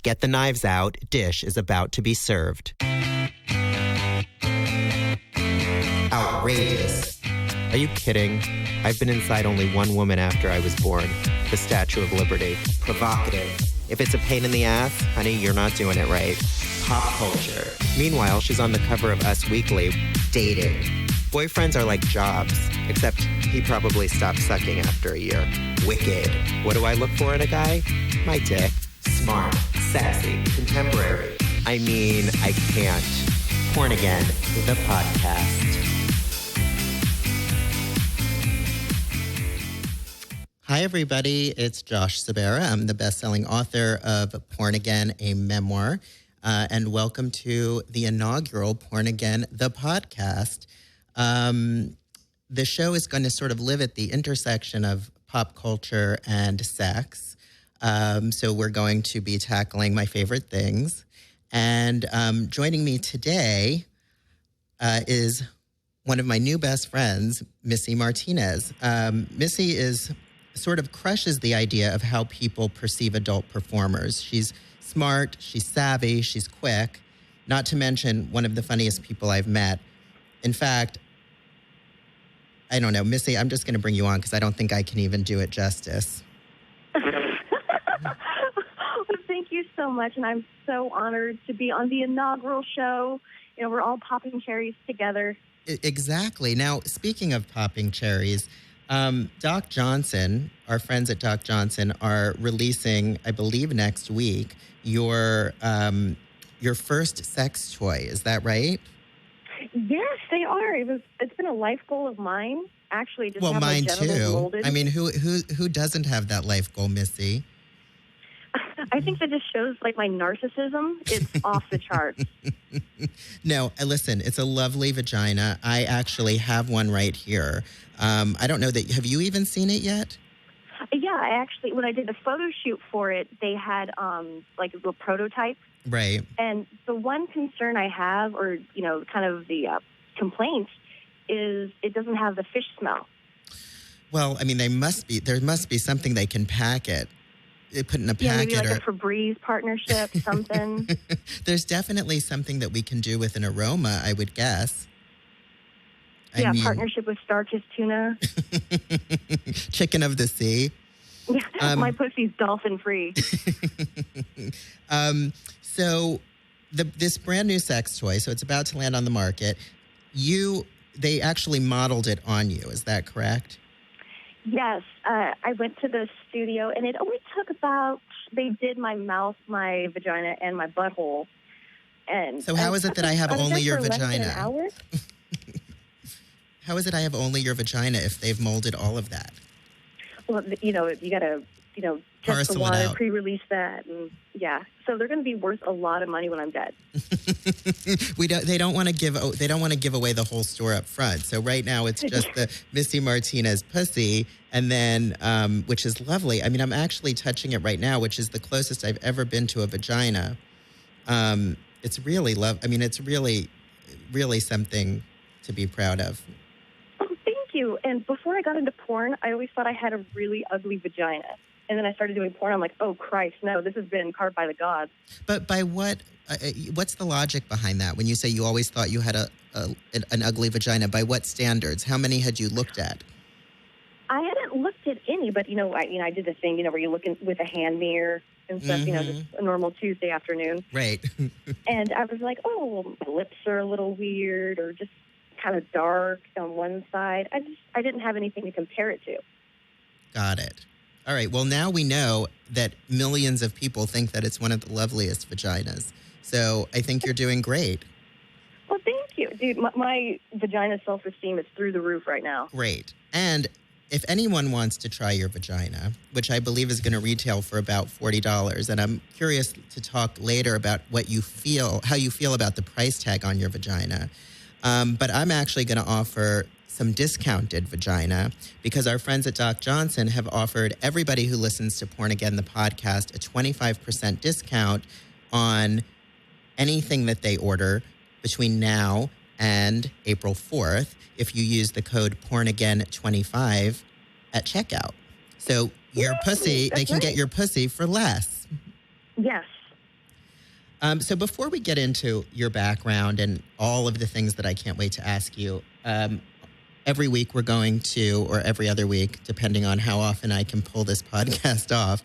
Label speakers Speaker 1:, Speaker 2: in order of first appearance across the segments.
Speaker 1: Get the knives out. Dish is about to be served. Outrageous. Are you kidding? I've been inside only one woman after I was born. The Statue of Liberty. Provocative. If it's a pain in the ass, honey, you're not doing it right. Pop culture. Meanwhile, she's on the cover of Us Weekly, dating. Boyfriends are like jobs, except he probably stopped sucking after a year. Wicked. What do I look for in a guy? My dick. Smart, sexy, contemporary. I mean, I can't. Porn Again, the podcast. Hi, everybody. It's Josh Sabera. I'm the best-selling author of Porn Again, a memoir. And welcome to the inaugural Porn Again, the podcast. The show is going to sort of live at the intersection of pop culture and sex. So we're going to be tackling my favorite things. And joining me today is one of my new best friends, Missy Martinez. Missy sort of crushes the idea of how people perceive adult performers. She's smart, she's savvy, she's quick, not to mention one of the funniest people I've met. In fact, I don't know, Missy, I'm just going to bring you on because I don't think I can even do it justice.
Speaker 2: Thank you so much, and I'm so honored to be on the inaugural show. You know, we're all popping cherries together.
Speaker 1: Exactly. Now, speaking of popping cherries, Doc Johnson, our friends at Doc Johnson, are releasing, I believe next week, your first sex toy. Is that right?
Speaker 2: Yes, they are. It's been a life goal of mine, actually. Just have
Speaker 1: mine
Speaker 2: my genitals
Speaker 1: too.
Speaker 2: molded.
Speaker 1: I mean, who doesn't have that life goal, Missy?
Speaker 2: I think that just shows like my narcissism. It's off the charts.
Speaker 1: No, listen, it's a lovely vagina. I actually have one right here. I don't know that. Have you even seen it yet?
Speaker 2: Yeah, I actually, when I did the photo shoot for it, they had like a little prototype.
Speaker 1: Right.
Speaker 2: And the one concern I have, or kind of the complaint, is it doesn't have the fish smell.
Speaker 1: Well, I mean, there must be something they can pack it. Put in a packet.
Speaker 2: Yeah, maybe like a Febreze partnership, something.
Speaker 1: There's definitely something that we can do with an aroma, I would guess.
Speaker 2: I mean, partnership with Starkist Tuna.
Speaker 1: Chicken of the sea.
Speaker 2: My pussy's dolphin-free.
Speaker 1: So this brand new sex toy, so it's about to land on the market. They actually modeled it on you. Is that correct?
Speaker 2: Yes. I went to the studio, and it only took they did my mouth, my vagina, and my butthole. And
Speaker 1: so how is it that I have only your vagina?
Speaker 2: Less than an hour?
Speaker 1: How is it I have only your vagina if they've molded all of that?
Speaker 2: Well, you got to, test the water, pre-release that, and yeah. So they're going to be worth a lot of money when I'm dead.
Speaker 1: They don't want to give away the whole store up front. So right now it's just the Missy Martinez pussy, and then which is lovely. I mean, I'm actually touching it right now, which is the closest I've ever been to a vagina. It's really it's really, really something to be proud of.
Speaker 2: Oh, thank you. And before I got into porn, I always thought I had a really ugly vagina. And then I started doing porn. I'm like, oh, Christ, no, this has been carved by the gods.
Speaker 1: But by what? What's the logic behind that? When you say you always thought you had an ugly vagina, by what standards? How many had you looked at?
Speaker 2: I hadn't looked at any, but I did the thing, where you look with a hand mirror and stuff.
Speaker 1: Mm-hmm.
Speaker 2: Just a normal Tuesday afternoon.
Speaker 1: Right.
Speaker 2: And I was like, oh, my lips are a little weird, or just kind of dark on one side. I didn't have anything to compare it to.
Speaker 1: Got it. All right. Well, now we know that millions of people think that it's one of the loveliest vaginas. So I think you're doing great.
Speaker 2: Well, thank you. Dude, my vagina self-esteem is through the roof right now.
Speaker 1: Great. And if anyone wants to try your vagina, which I believe is going to retail for about $40, and I'm curious to talk later about how you feel about the price tag on your vagina. But I'm actually going to offer some discounted vagina because our friends at Doc Johnson have offered everybody who listens to Porn Again, the podcast, a 25% discount on anything that they order between now and April 4th if you use the code PornAgain25 at checkout. So your pussy, they can get your pussy for less.
Speaker 2: Yes.
Speaker 1: So before we get into your background and all of the things that I can't wait to ask you, every week we're going to, or every other week, depending on how often I can pull this podcast off,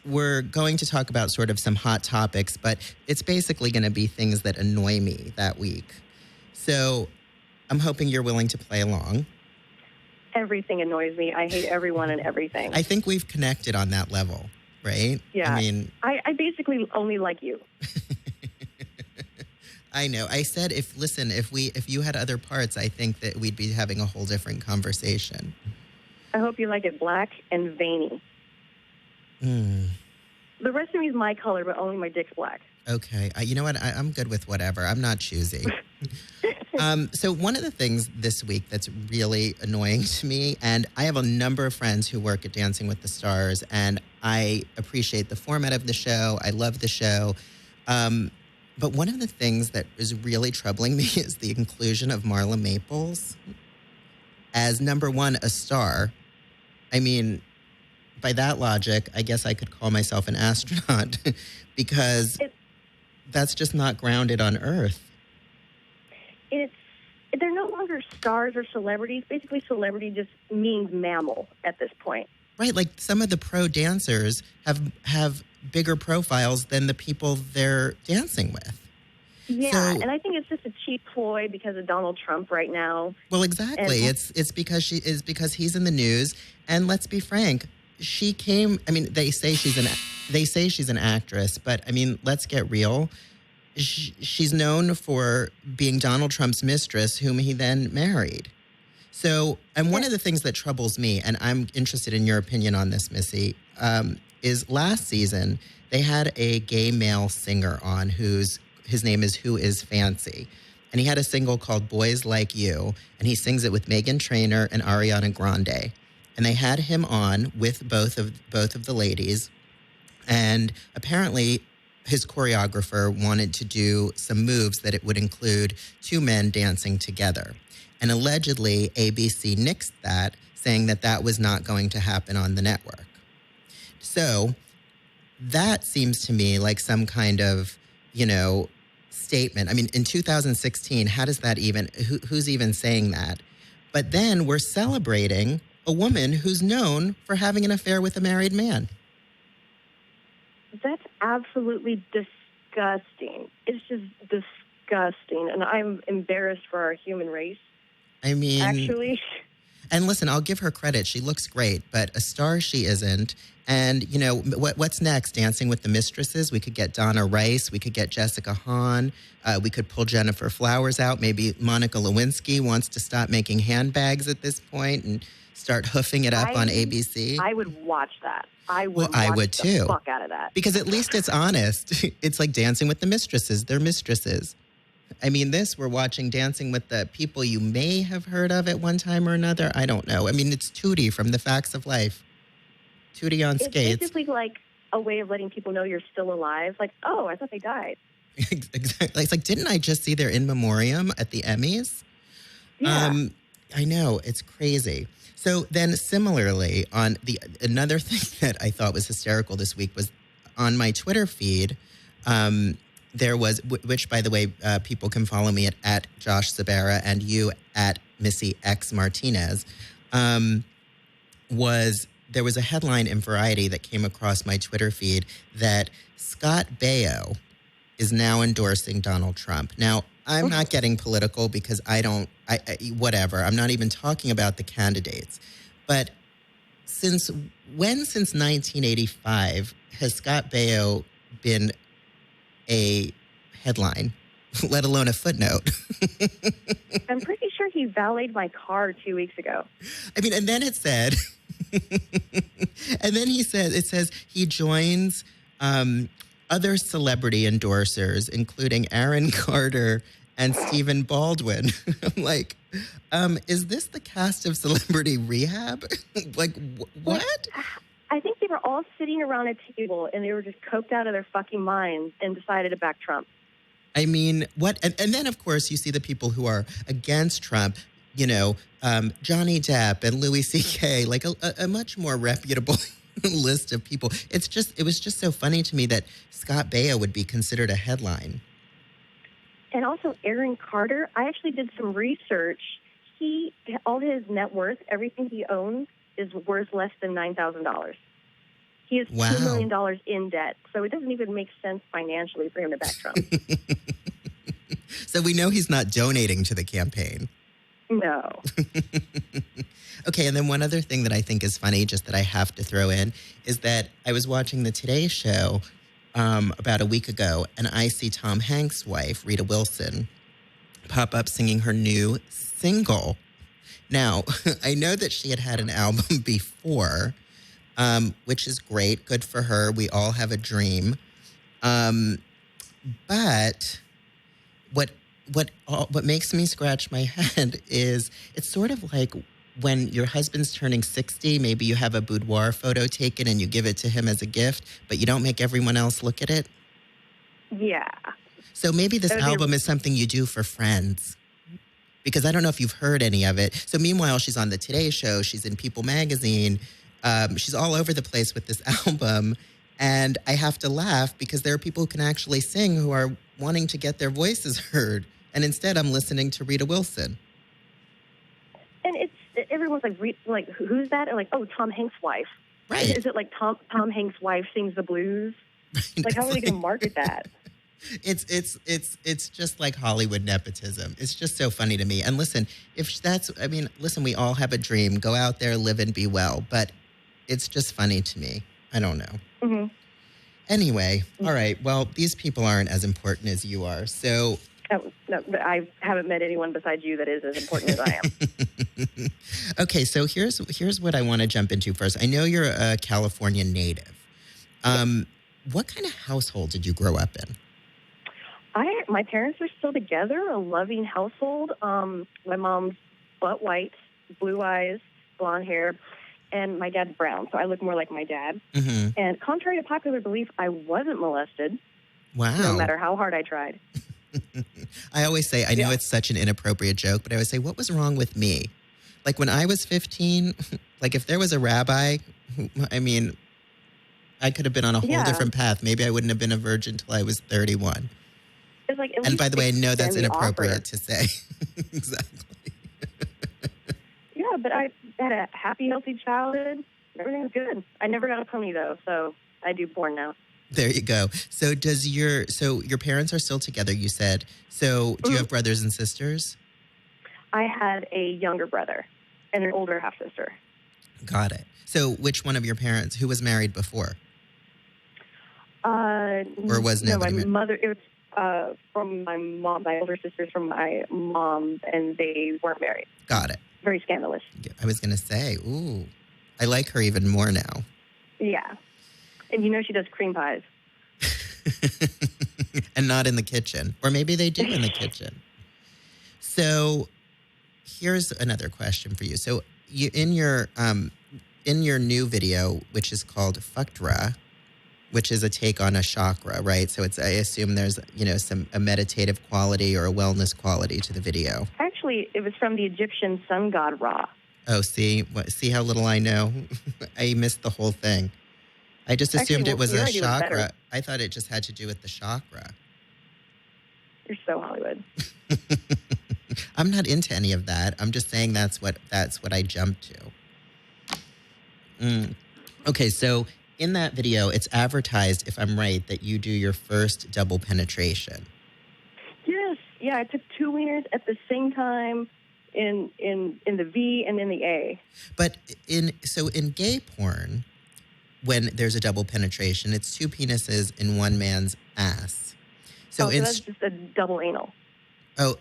Speaker 1: we're going to talk about sort of some hot topics, but it's basically going to be things that annoy me that week. So I'm hoping you're willing to play along.
Speaker 2: Everything annoys me. I hate everyone and everything.
Speaker 1: I think we've connected on that level, right?
Speaker 2: Yeah.
Speaker 1: I mean,
Speaker 2: I basically only like you.
Speaker 1: I know. I said, if you had other parts, I think that we'd be having a whole different conversation.
Speaker 2: I hope you like it black and veiny. The rest of me is my color, but only my dick's black.
Speaker 1: Okay. You know what? I'm good with whatever. I'm not choosy. So one of the things this week that's really annoying to me, and I have a number of friends who work at Dancing with the Stars, and I appreciate the format of the show. I love the show. But one of the things that is really troubling me is the inclusion of Marla Maples as, number one, a star. I mean, by that logic, I guess I could call myself an astronaut because that's just not grounded on Earth.
Speaker 2: They're no longer stars or celebrities. Basically, celebrity just means mammal at this point.
Speaker 1: Right, like some of the pro dancers have bigger profiles than the people they're dancing with.
Speaker 2: Yeah,
Speaker 1: so,
Speaker 2: and I think it's just a cheap ploy because of Donald Trump right now.
Speaker 1: Well, exactly. It's because he's in the news, and let's be frank, she came. I mean, they say she's an actress, but I mean, let's get real. She's known for being Donald Trump's mistress, whom he then married. So, and one of the things that troubles me, and I'm interested in your opinion on this, Missy, is last season they had a gay male singer on his name is Who Is Fancy. And he had a single called Boys Like You, and he sings it with Meghan Trainor and Ariana Grande. And they had him on with both of the ladies. And apparently his choreographer wanted to do some moves that it would include two men dancing together. And allegedly, ABC nixed that, saying that that was not going to happen on the network. So that seems to me like some kind of, statement. I mean, in 2016, how does that even, who's even saying that? But then we're celebrating a woman who's known for having an affair with a married man.
Speaker 2: That's absolutely disgusting. It's just disgusting. And I'm embarrassed for our human race.
Speaker 1: I mean,
Speaker 2: actually.
Speaker 1: And listen, I'll give her credit. She looks great, but a star she isn't. And, what's next? Dancing with the Mistresses? We could get Donna Rice. We could get Jessica Hahn. We could pull Jennifer Flowers out. Maybe Monica Lewinsky wants to stop making handbags at this point and start hoofing it up on ABC.
Speaker 2: I would watch that. I would
Speaker 1: too.
Speaker 2: The fuck out of that.
Speaker 1: Because at least it's honest. It's like Dancing with the Mistresses. They're mistresses. I mean, we're watching Dancing with the people you may have heard of at one time or another. I don't know. I mean, it's Tootie from The Facts of Life. Tootie on skates.
Speaker 2: It's basically like a way of letting people know you're still alive. Like, oh, I thought they died.
Speaker 1: Exactly. It's like, didn't I just see their in memoriam at the Emmys?
Speaker 2: Yeah.
Speaker 1: I know. It's crazy. So then similarly, another thing that I thought was hysterical this week was on my Twitter feed, there was, which by the way, people can follow me at Josh Sabera and you at Missy X Martinez, there was a headline in Variety that came across my Twitter feed that Scott Baio is now endorsing Donald Trump. Now, I'm not getting political because whatever. I'm not even talking about the candidates. But since 1985 has Scott Baio been a headline, let alone a footnote?
Speaker 2: I'm pretty sure he valeted my car 2 weeks ago.
Speaker 1: I mean, and then it said, it says he joins other celebrity endorsers, including Aaron Carter and Stephen Baldwin. I'm like, is this the cast of Celebrity Rehab? Like, what?
Speaker 2: I think they were all sitting around a table and they were just coked out of their fucking minds and decided to back Trump.
Speaker 1: I mean, what? And then, of course, you see the people who are against Trump, Johnny Depp and Louis C.K., like a much more reputable list of people. It was just so funny to me that Scott Baio would be considered a headline.
Speaker 2: And also Aaron Carter. I actually did some research. All his net worth, everything he owns, is worth less than $9,000. He has $2 million in debt, so it doesn't even make sense financially for him to back Trump.
Speaker 1: So we know he's not donating to the campaign.
Speaker 2: No.
Speaker 1: Okay, and then one other thing that I think is funny, just that I have to throw in, is that I was watching the Today Show about a week ago, and I see Tom Hanks' wife, Rita Wilson, pop up singing her new single. Now, I know that she had an album before, which is great. Good for her. We all have a dream. But what makes me scratch my head is it's sort of like when your husband's turning 60, maybe you have a boudoir photo taken and you give it to him as a gift, but you don't make everyone else look at it.
Speaker 2: Yeah.
Speaker 1: So maybe this album is something you do for friends. Because I don't know if you've heard any of it. So meanwhile, she's on the Today Show. She's in People magazine. She's all over the place with this album. And I have to laugh because there are people who can actually sing who are wanting to get their voices heard. And instead, I'm listening to Rita Wilson.
Speaker 2: And everyone's like, who's that? And like, oh, Tom Hanks' wife.
Speaker 1: Right.
Speaker 2: Is it like Tom Hanks' wife sings the blues? Like, how are they going to market that?
Speaker 1: It's just like Hollywood nepotism. It's just so funny to me. And listen, listen, we all have a dream. Go out there, live and be well. But it's just funny to me. I don't know.
Speaker 2: Mm-hmm.
Speaker 1: Anyway, all right. Well, these people aren't as important as you are. So.
Speaker 2: Oh, no, I haven't met anyone besides you that is as important as I am.
Speaker 1: Okay, so here's what I want to jump into first. I know you're a California native. What kind of household did you grow up in?
Speaker 2: My parents are still together, a loving household. My mom's butt white, blue eyes, blonde hair, and my dad's brown, so I look more like my dad.
Speaker 1: Mm-hmm.
Speaker 2: And contrary to popular belief, I wasn't molested.
Speaker 1: Wow.
Speaker 2: No matter how hard I tried.
Speaker 1: I always say, I know it's such an inappropriate joke, but I always say, what was wrong with me? Like when I was 15, like if there was a rabbi, I mean, I could have been on a whole different path. Maybe I wouldn't have been a virgin until I was 31.
Speaker 2: It's like,
Speaker 1: and by the way, I know that's inappropriate to say. Exactly.
Speaker 2: Yeah, but I had a happy, healthy childhood. Everything was good. I never got a pony, though, so I do porn now.
Speaker 1: There you go. So your parents are still together, you said. So do you have brothers and sisters?
Speaker 2: I had a younger brother and an older half-sister. Got
Speaker 1: it. So which one of your parents, who was married before? Or was nobody
Speaker 2: my mother, it was from my mom, my older sister's from my mom, and they weren't married.
Speaker 1: Got it.
Speaker 2: Very scandalous.
Speaker 1: I was going to say, ooh, I like her even more now.
Speaker 2: Yeah. And you know she does cream pies.
Speaker 1: And not in the kitchen. Or maybe they do in the kitchen. So here's another question for you. So you in your new video, which is called Fuckdra, which is a take on a chakra, right? So I assume there's, a meditative quality or a wellness quality to the video.
Speaker 2: Actually, it was from the Egyptian sun god Ra.
Speaker 1: Oh, see how little I know? I missed the whole thing. I just assumed it was a chakra. I thought it just had to do with the chakra.
Speaker 2: You're so Hollywood.
Speaker 1: I'm not into any of that. I'm just saying that's what I jumped to. Okay, so in that video, it's advertised, if I'm right, that you do your first double penetration.
Speaker 2: Yes. Yeah, I took 2 wieners at the same time in the V and in the A.
Speaker 1: But in gay porn, when there's a double penetration, it's 2 penises in one man's ass.
Speaker 2: So that's just a double anal.
Speaker 1: Oh.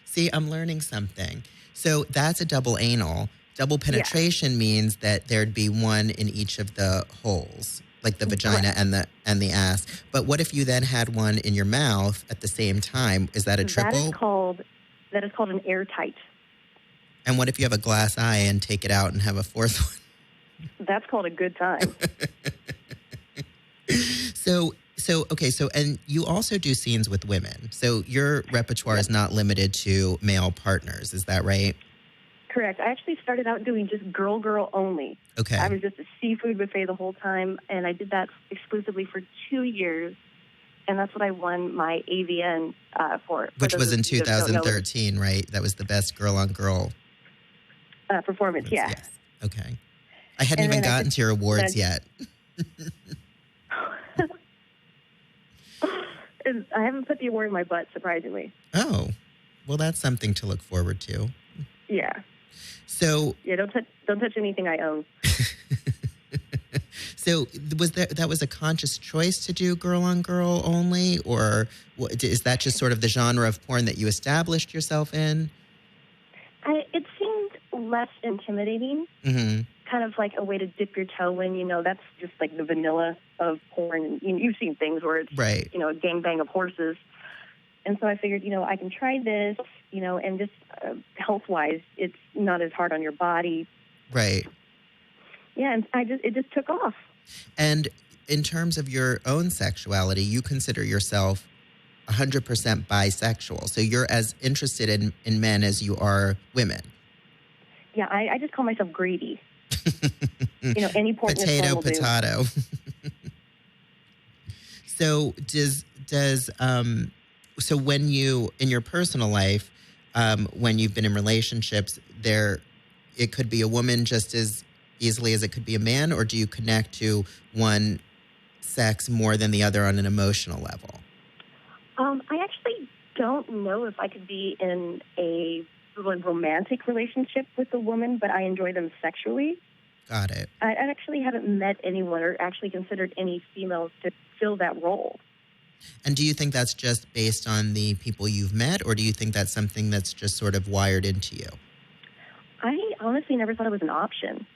Speaker 1: See, I'm learning something. So that's a double anal. Double penetration means that there'd be one in each of the holes, like the vagina and the ass. But what if you then had one in your mouth at the same time? Is that a triple?
Speaker 2: That is called an airtight.
Speaker 1: And what if you have a glass eye and take it out and have a fourth one?
Speaker 2: That's called a good time.
Speaker 1: And you also do scenes with women. So your repertoire is not limited to male partners. Is that right?
Speaker 2: correct. I actually started out doing just girl only.
Speaker 1: Okay.
Speaker 2: I was just a seafood buffet the whole time, and I did that exclusively for 2 years, and that's what I won my AVN for.
Speaker 1: Which was in 2013, right? That was the best girl-on-girl
Speaker 2: performance, yeah.
Speaker 1: Yes. Okay. I hadn't even gotten to your awards yet.
Speaker 2: I haven't put the award in my butt, surprisingly.
Speaker 1: Oh, well, that's something to look forward to.
Speaker 2: Yeah.
Speaker 1: So.
Speaker 2: Yeah, don't touch anything I own.
Speaker 1: So that was a conscious choice to do girl on girl only, or is that just sort of the genre of porn that you established yourself in?
Speaker 2: It seemed less intimidating.
Speaker 1: Mm-hmm.
Speaker 2: Kind of like a way to dip your toe in, that's just like the vanilla of porn. You've seen things where it's,
Speaker 1: right.
Speaker 2: A gangbang of horses. And so I figured, I can try this, and just health-wise, it's not as hard on your body.
Speaker 1: Right.
Speaker 2: Yeah, and it just took off.
Speaker 1: And in terms of your own sexuality, you consider yourself 100% bisexual. So you're as interested in men as you are women.
Speaker 2: Yeah, I just call myself greedy. Any porn
Speaker 1: potato.
Speaker 2: Do.
Speaker 1: So so when you, in your personal life, when you've been in relationships, it could be a woman just as easily as it could be a man, or do you connect to one sex more than the other on an emotional level?
Speaker 2: I actually don't know if I could be in a romantic relationship with a woman, but I enjoy them sexually.
Speaker 1: Got it.
Speaker 2: I actually haven't met anyone or actually considered any females to fill that role.
Speaker 1: And do you think that's just based on the people you've met, or do you think that's something that's just sort of wired into you?
Speaker 2: I honestly never thought it was an option.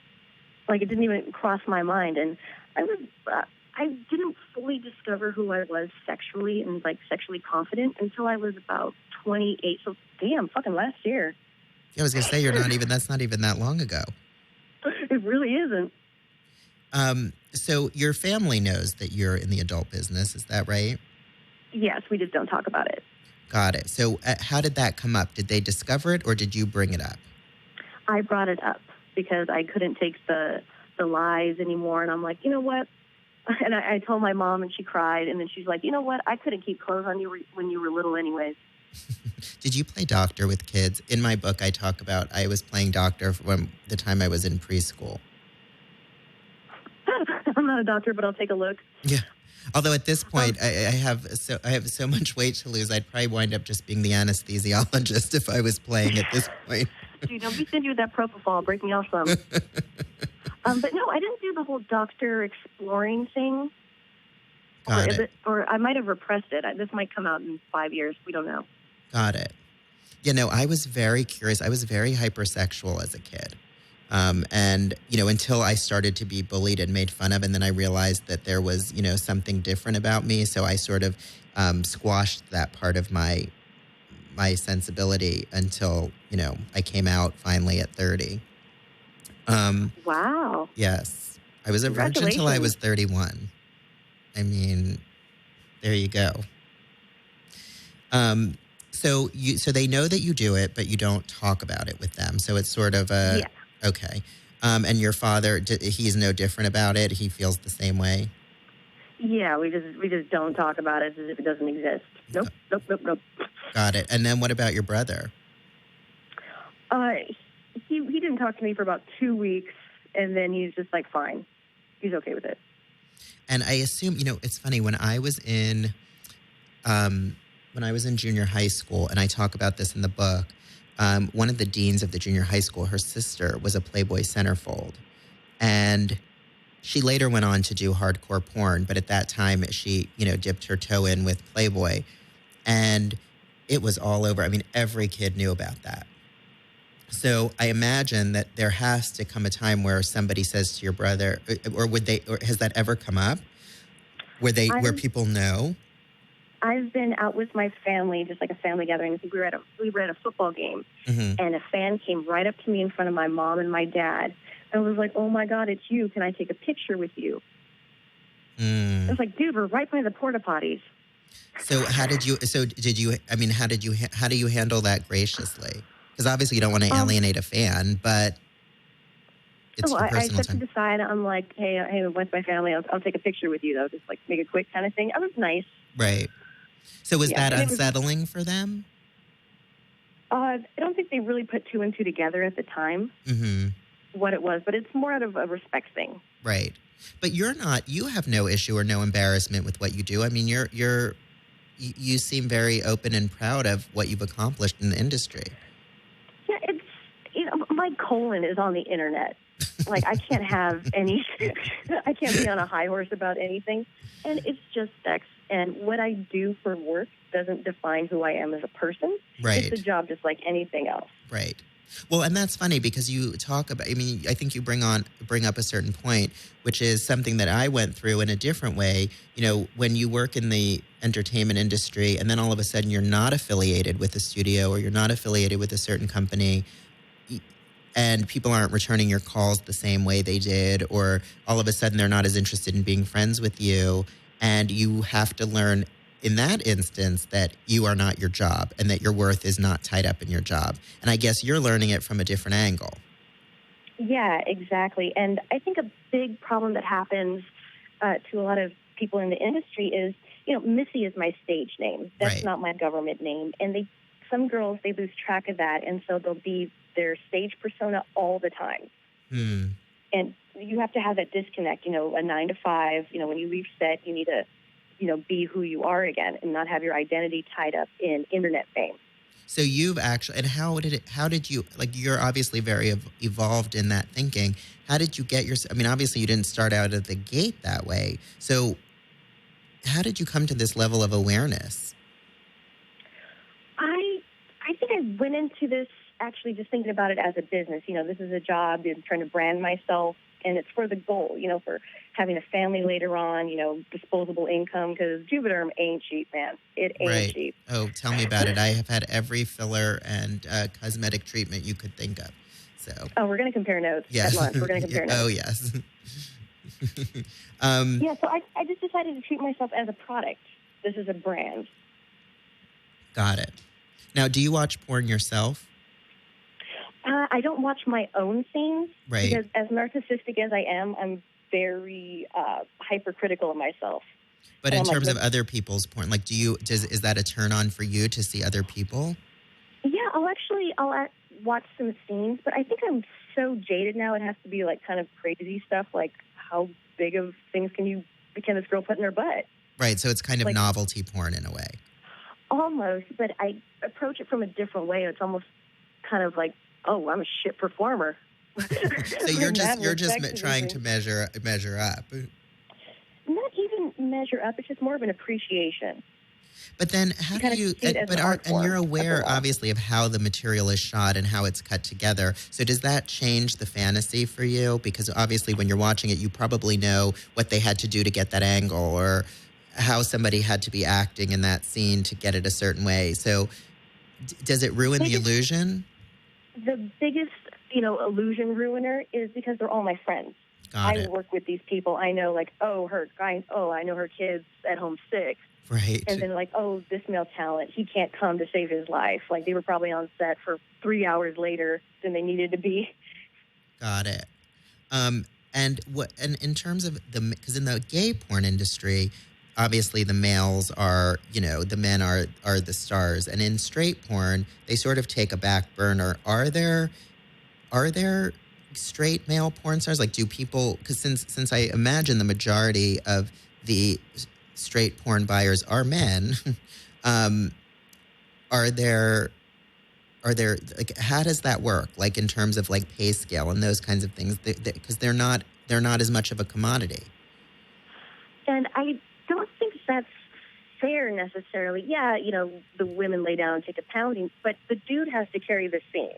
Speaker 2: It didn't even cross my mind. And I didn't fully discover who I was sexually and, sexually confident until I was about 28. So, damn, fucking last year.
Speaker 1: Yeah, I was going to say, that's not even that long ago.
Speaker 2: It really isn't.
Speaker 1: So your family knows that you're in the adult business, is that right?
Speaker 2: Yes, we just don't talk about it.
Speaker 1: Got it. So how did that come up? Did they discover it, or did you bring it up?
Speaker 2: I brought it up because I couldn't take the lies anymore, and I'm like, you know what? And I told my mom, and she cried, and then she's like, you know what? I couldn't keep clothes on you when you were little anyways.
Speaker 1: Did you play doctor with kids? In my book, I talk about I was playing doctor from the time I was in preschool.
Speaker 2: I'm not a doctor, but I'll take a look.
Speaker 1: Yeah. Although at this point, I have so much weight to lose, I'd probably wind up just being the anesthesiologist if I was playing at this point.
Speaker 2: Dude, don't be sending you that propofol. I'll break me off some. But no, I didn't do the whole doctor exploring thing.
Speaker 1: Got it.
Speaker 2: Or I might have repressed it. This might come out in 5 years. We don't know.
Speaker 1: Got it. I was very curious. I was very hypersexual as a kid. And, until I started to be bullied and made fun of, and then I realized that there was, something different about me. So I sort of squashed that part of my sensibility until, I came out finally at 30.
Speaker 2: Wow.
Speaker 1: Yes. I was a virgin until I was 31. I mean, there you go. So they know that you do it, but you don't talk about it with them. So it's sort of a...
Speaker 2: Yeah.
Speaker 1: Okay. And your father, he's no different about it? He feels the same way?
Speaker 2: Yeah, we just don't talk about it as if it doesn't exist. Nope.
Speaker 1: Got it. And then what about your brother?
Speaker 2: He didn't talk to me for about 2 weeks, and then he's just like, fine. He's okay with it.
Speaker 1: And I assume, it's funny, when I was in junior high school, and I talk about this in the book, one of the deans of the junior high school, her sister was a Playboy centerfold. And she later went on to do hardcore porn, but at that time she, dipped her toe in with Playboy. And it was all over. I mean, every kid knew about that. So I imagine that there has to come a time where somebody says to your brother, or has that ever come up? Where people know?
Speaker 2: I've been out with my family, just like a family gathering. I think we were at a football game, and a fan came right up to me in front of my mom and my dad, and was like, "Oh my God, it's you! Can I take a picture with you?" I was like, "Dude, we're right by the porta potties."
Speaker 1: So how do you handle that graciously? Because obviously you don't want to alienate a fan, but it's your
Speaker 2: I
Speaker 1: personal
Speaker 2: stepped to
Speaker 1: time.
Speaker 2: the side. I'm like, hey, with my family, I'll take a picture with you, though. Just, like, make it quick kind of thing. I was nice.
Speaker 1: Right. So was that
Speaker 2: and
Speaker 1: unsettling for them?
Speaker 2: I don't think they really put two and two together at the time, what it was. But it's more out of a respect thing.
Speaker 1: Right. But you have no issue or no embarrassment with what you do. I mean, you seem very open and proud of what you've accomplished in the industry.
Speaker 2: Yeah, my colon is on the internet. Like, I can't have I can't be on a high horse about anything. And it's just sex. And what I do for work doesn't define who I am as a person.
Speaker 1: Right.
Speaker 2: It's a job just like anything else.
Speaker 1: Right. Well, and that's funny because you talk about, I mean, I think you bring up a certain point, which is something that I went through in a different way. You know, when you work in the entertainment industry and then all of a sudden you're not affiliated with a studio or you're not affiliated with a certain company and people aren't returning your calls the same way they did, or all of a sudden they're not as interested in being friends with you, and you have to learn in that instance that you are not your job and that your worth is not tied up in your job. And I guess you're learning it from a different angle.
Speaker 2: Yeah, exactly. And I think a big problem that happens to a lot of people in the industry is, Missy is my stage name. That's not my government name. And some girls, they lose track of that, and so they'll be their stage persona all the time. And you have to have that disconnect, a 9 to 5, when you leave set, you need to be who you are again and not have your identity tied up in internet fame.
Speaker 1: So you've actually, and how did you, like, you're obviously very evolved in that thinking. How did you get I mean, obviously you didn't start out at the gate that way. So how did you come to this level of awareness?
Speaker 2: I think I went into this actually just thinking about it as a business. This is a job. I'm trying to brand myself, and it's for the goal, for having a family later on, disposable income, because Juvederm ain't cheap, man. It ain't cheap.
Speaker 1: Oh, tell me about it. I have had every filler and cosmetic treatment you could think of. So.
Speaker 2: Oh, we're going to compare notes at lunch. We're going to compare notes.
Speaker 1: Oh, yes.
Speaker 2: So I just decided to treat myself as a product. This is a brand.
Speaker 1: Got it. Now, do you watch porn yourself?
Speaker 2: I don't watch my own scenes.
Speaker 1: Right.
Speaker 2: Because as narcissistic as I am, I'm very hypercritical of myself.
Speaker 1: But in terms of other people's porn, like, is that a turn on for you to see other people?
Speaker 2: Yeah, I'll watch some scenes, but I think I'm so jaded now. It has to be like kind of crazy stuff, like how big of things can this girl put in her butt?
Speaker 1: Right. So it's kind of novelty porn in a way.
Speaker 2: Almost, but I approach it from a different way. It's almost kind of like, oh, I'm a shit performer.
Speaker 1: So you're just trying to measure up.
Speaker 2: Not even measure up. It's just more of an appreciation.
Speaker 1: But then how do you? And you're aware, obviously, of how the material is shot and how it's cut together. So does that change the fantasy for you? Because obviously, when you're watching it, you probably know what they had to do to get that angle, or how somebody had to be acting in that scene to get it a certain way. So does it ruin the illusion? The
Speaker 2: biggest, illusion ruiner is because they're all my friends. I work with these people. I know, I know her kid's at home sick.
Speaker 1: Right.
Speaker 2: And then, this male talent, he can't come to save his life. Like, they were probably on set for 3 hours later than they needed to be.
Speaker 1: Got it. And in terms of because in the gay porn industry, obviously the males are, the men are the stars. And in straight porn, they sort of take a back burner. Are there straight male porn stars? Like, do people, because since I imagine the majority of the straight porn buyers are men, are there, like, how does that work? Like, in terms of, like, pay scale and those kinds of things, because they're not as much of a commodity.
Speaker 2: And I don't think that's fair necessarily. Yeah, the women lay down and take a pounding, but the dude has to carry the scene.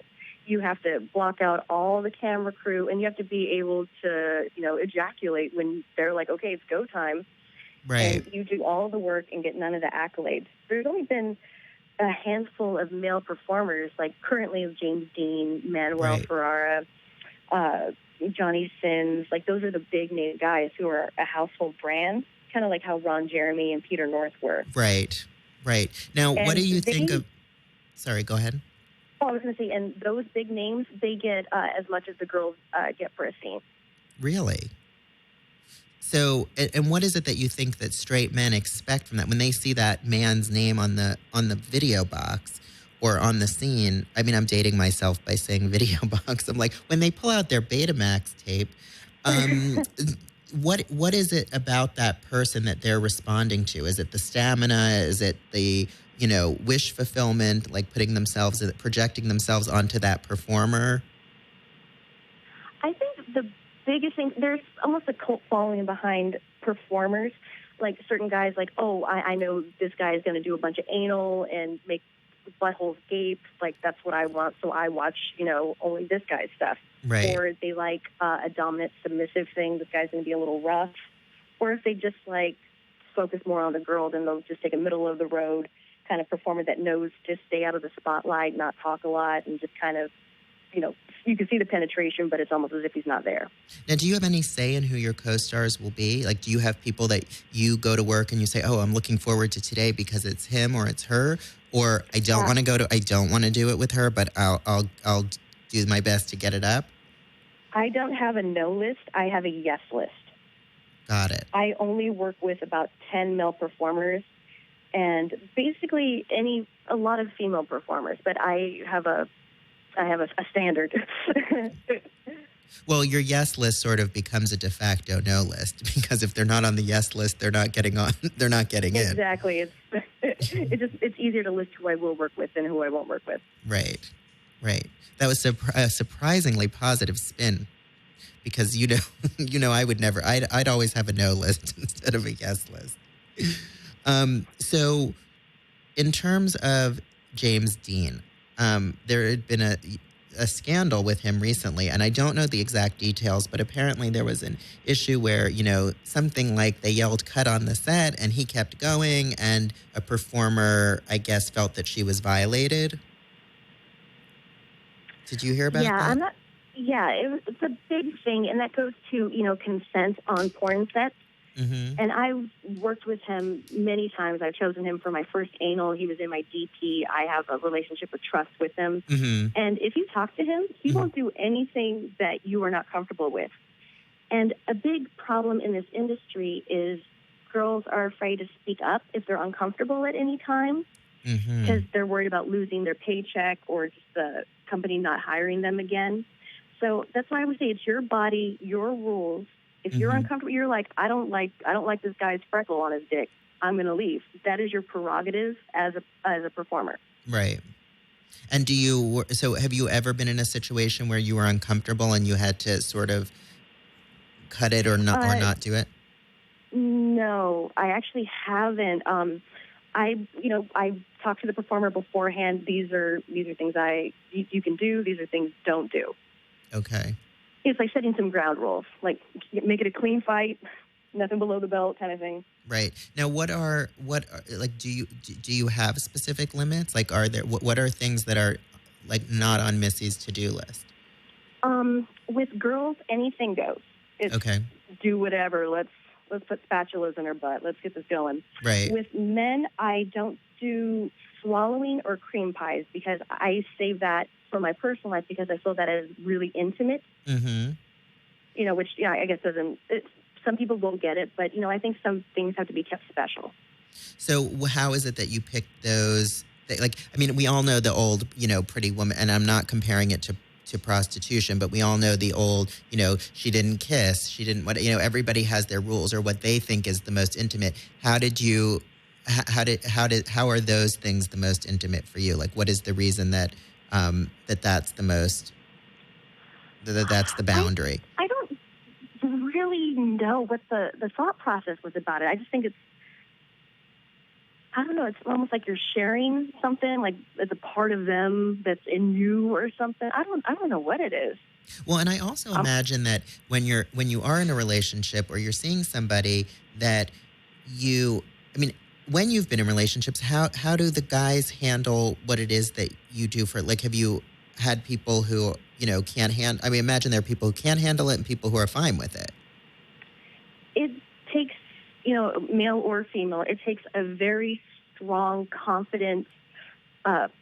Speaker 2: You have to block out all the camera crew, and you have to be able to, ejaculate when they're like, okay, it's go time.
Speaker 1: Right.
Speaker 2: And you do all the work and get none of the accolades. There's only been a handful of male performers, like currently James Dean, Manuel Ferrara, Johnny Sins. Like, those are the big name guys who are a household brand, kind of like how Ron Jeremy and Peter North were.
Speaker 1: Right. Now, what do you think of... Sorry, go ahead.
Speaker 2: Oh, I was going to say, and those big names, they get as much as the girls get for a scene.
Speaker 1: Really? So, and what is it that you think that straight men expect from that when they see that man's name on the video box or on the scene? I mean, I'm dating myself by saying video box. I'm like, when they pull out their Betamax tape, what is it about that person that they're responding to? Is it the stamina? Is it the wish fulfillment, like projecting themselves onto that performer?
Speaker 2: I think the biggest thing, there's almost a cult following behind performers. Like certain guys, like, oh, I know this guy is going to do a bunch of anal and make buttholes gape. Like, that's what I want, so I watch, only this guy's stuff.
Speaker 1: Right.
Speaker 2: Or they like a dominant, submissive thing. This guy's going to be a little rough. Or if they just, like, focus more on the girl, then they'll just take a middle-of-the-road kind of performer that knows to stay out of the spotlight, not talk a lot, and just kind of, you can see the penetration, but it's almost as if he's not there.
Speaker 1: Now, do you have any say in who your co-stars will be? Like, do you have people that you go to work and you say, oh, I'm looking forward to today because it's him or it's her? Or I don't want to do it with her, but I'll do my best to get it up?
Speaker 2: I don't have a no list. I have a yes list.
Speaker 1: Got it.
Speaker 2: I only work with about 10 male performers and basically a lot of female performers, but I have a standard.
Speaker 1: Well, your yes list sort of becomes a de facto no list because if they're not on the yes list, they're not getting on. They're not getting in.
Speaker 2: Exactly. It's easier to list who I will work with than who I won't work with.
Speaker 1: Right. That was a surprisingly positive spin because I would never. I'd always have a no list instead of a yes list. So, in terms of James Dean, there had been a scandal with him recently, and I don't know the exact details, but apparently there was an issue where, something like they yelled cut on the set and he kept going, and a performer, I guess, felt that she was violated. Did you hear about that?
Speaker 2: It's a big thing, and that goes to, consent on porn sets.
Speaker 1: Mm-hmm.
Speaker 2: And I've worked with him many times. I've chosen him for my first anal. He was in my DP. I have a relationship of trust with him.
Speaker 1: Mm-hmm.
Speaker 2: And if you talk to him, he won't do anything that you are not comfortable with. And a big problem in this industry is girls are afraid to speak up if they're uncomfortable at any time because they're worried about losing their paycheck or just the company not hiring them again. So that's why I would say it's your body, your rules. If you're uncomfortable, you're like, I don't like this guy's freckle on his dick. I'm going to leave. That is your prerogative as a performer.
Speaker 1: Right. And have you ever been in a situation where you were uncomfortable and you had to sort of cut it or not do it?
Speaker 2: No, I actually haven't. I talked to the performer beforehand. These are things you can do. These are things don't do.
Speaker 1: Okay.
Speaker 2: It's like setting some ground rules, like make it a clean fight, nothing below the belt kind of thing.
Speaker 1: Right. Now, do you have specific limits? Like, what are things that are like not on Missy's to-do list?
Speaker 2: With girls, anything goes. It's
Speaker 1: okay.
Speaker 2: Do whatever. Let's put spatulas in her butt. Let's get this going.
Speaker 1: Right.
Speaker 2: With men, I don't do swallowing or cream pies because I save that for my personal life because I feel that is really intimate.
Speaker 1: Mm-hmm.
Speaker 2: Which I guess some people won't get it, but I think some things have to be kept special.
Speaker 1: So how is it that you picked those? We all know the old, Pretty Woman, and I'm not comparing it to prostitution, but we all know the old, she didn't kiss, she didn't, everybody has their rules or what they think is the most intimate. How are those things the most intimate for you? Like, what is the reason that that's the most, that's the boundary?
Speaker 2: I don't really know what the thought process was about it. I just think I don't know, it's almost like you're sharing something, like it's a part of them that's in you or something. I don't know what it is.
Speaker 1: Well, and I also imagine that when you are in a relationship or you're seeing somebody that when you've been in relationships, how do the guys handle what it is that you do for, like, have you had people who, can't handle, imagine there are people who can't handle it and people who are fine with it.
Speaker 2: It takes, male or female, it takes a very strong, confident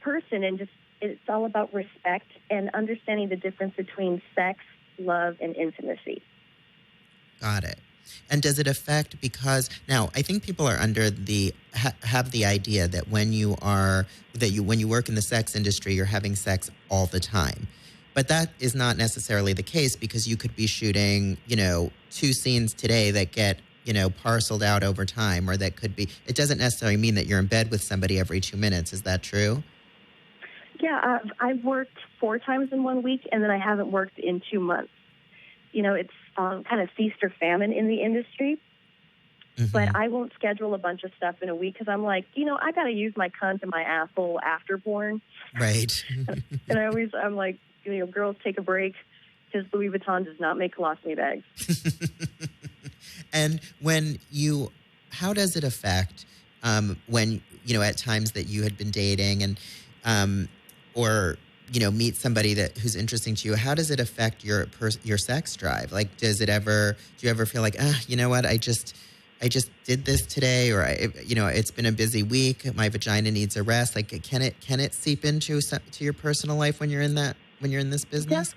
Speaker 2: person and just it's all about respect and understanding the difference between sex, love, and intimacy.
Speaker 1: Got it. And does it affect, because now I think people are under the have the idea that when you work in the sex industry, you're having sex all the time. But that is not necessarily the case, because you could be shooting, 2 scenes today that get, parceled out over time, or that could be, it doesn't necessarily mean that you're in bed with somebody every 2 minutes. Is that true?
Speaker 2: Yeah, I've worked 4 times in 1 week, and then I haven't worked in 2 months. It's kind of feast or famine in the industry. Mm-hmm. But I won't schedule a bunch of stuff in a week because I'm like, I got to use my cunt and my asshole after porn.
Speaker 1: Right.
Speaker 2: And I'm like, girls, take a break, because Louis Vuitton does not make colostomy bags.
Speaker 1: And how does it affect when, at times that you had been dating and, or, meet somebody who's interesting to you, how does it affect your sex drive? Like, do you ever feel like, you know what, I just did this today, or it's been a busy week, my vagina needs a rest. Like, can it seep into your personal life when you're in this business?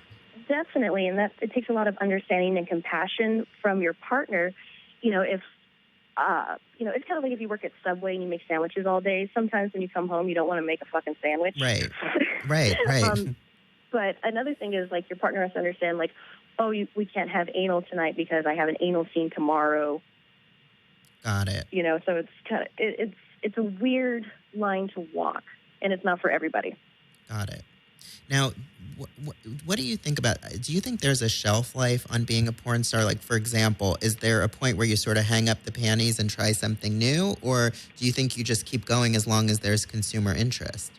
Speaker 2: Definitely, and it takes a lot of understanding and compassion from your partner. If it's kind of like if you work at Subway and you make sandwiches all day. Sometimes when you come home, you don't want to make a fucking sandwich.
Speaker 1: Right.
Speaker 2: But another thing is, like, your partner has to understand, like, we can't have anal tonight because I have an anal scene tomorrow.
Speaker 1: Got it.
Speaker 2: So it's kind of it's a weird line to walk, and it's not for everybody.
Speaker 1: Got it. Now, what do you think about? Do you think there's a shelf life on being a porn star? Like, for example, is there a point where you sort of hang up the panties and try something new, or do you think you just keep going as long as there's consumer interest?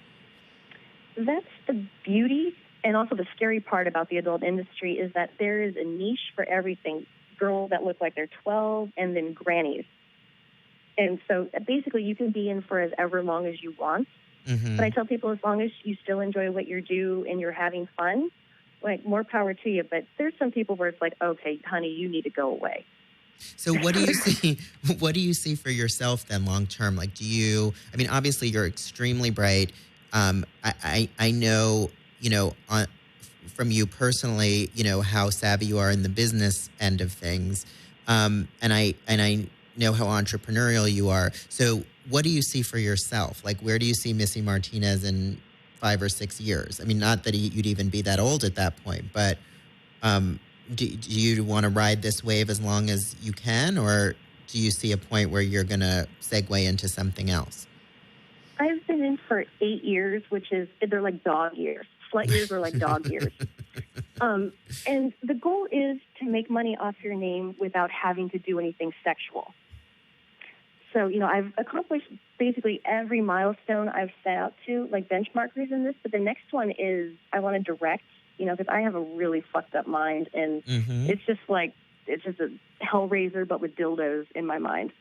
Speaker 2: That's the beauty and also the scary part about the adult industry, is that there is a niche for everything. Girls that look like they're 12, and then grannies. And so basically you can be in for as ever long as you want. Mm-hmm. But I tell people, as long as you still enjoy what you do and you're having fun, like, more power to you. But there's some people where it's like, okay, honey, you need to go away.
Speaker 1: So what do you see? What do you see for yourself then, long term? Like, obviously you're extremely bright. I know, from you personally, how savvy you are in the business end of things, and I know how entrepreneurial you are. So what do you see for yourself? Like, where do you see Missy Martinez in 5 or 6 years? I mean, not that you'd even be that old at that point, but do you want to ride this wave as long as you can, or do you see a point where you're going to segue into something else?
Speaker 2: I've been in for 8 years, they're like dog years. Slut years are like dog years. And the goal is to make money off your name without having to do anything sexual. So, I've accomplished basically every milestone I've set out to, like benchmarkers in this. But the next one is I want to direct, because I have a really fucked up mind. And mm-hmm. it's just a Hellraiser, but with dildos in my mind.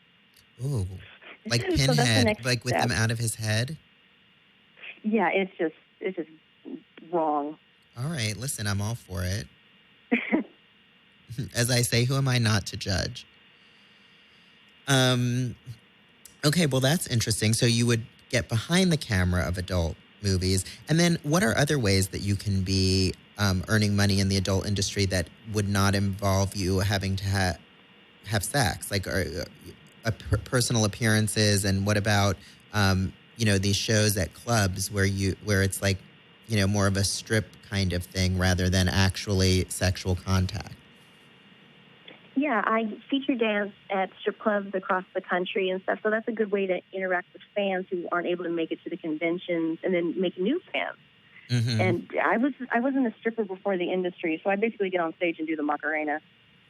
Speaker 1: Ooh, like Pinhead, so like with them out of his head?
Speaker 2: Yeah, it's just wrong.
Speaker 1: All right, listen, I'm all for it. As I say, who am I not to judge? Okay, well, that's interesting. So you would get behind the camera of adult movies. And then what are other ways that you can be earning money in the adult industry that would not involve you having to have sex? Like personal appearances, and what about, these shows at clubs where it's like, more of a strip kind of thing rather than actually sexual contact?
Speaker 2: Yeah, I feature dance at strip clubs across the country and stuff, so that's a good way to interact with fans who aren't able to make it to the conventions, and then make new fans. Mm-hmm. And I wasn't a stripper before the industry, so I basically get on stage and do the Macarena.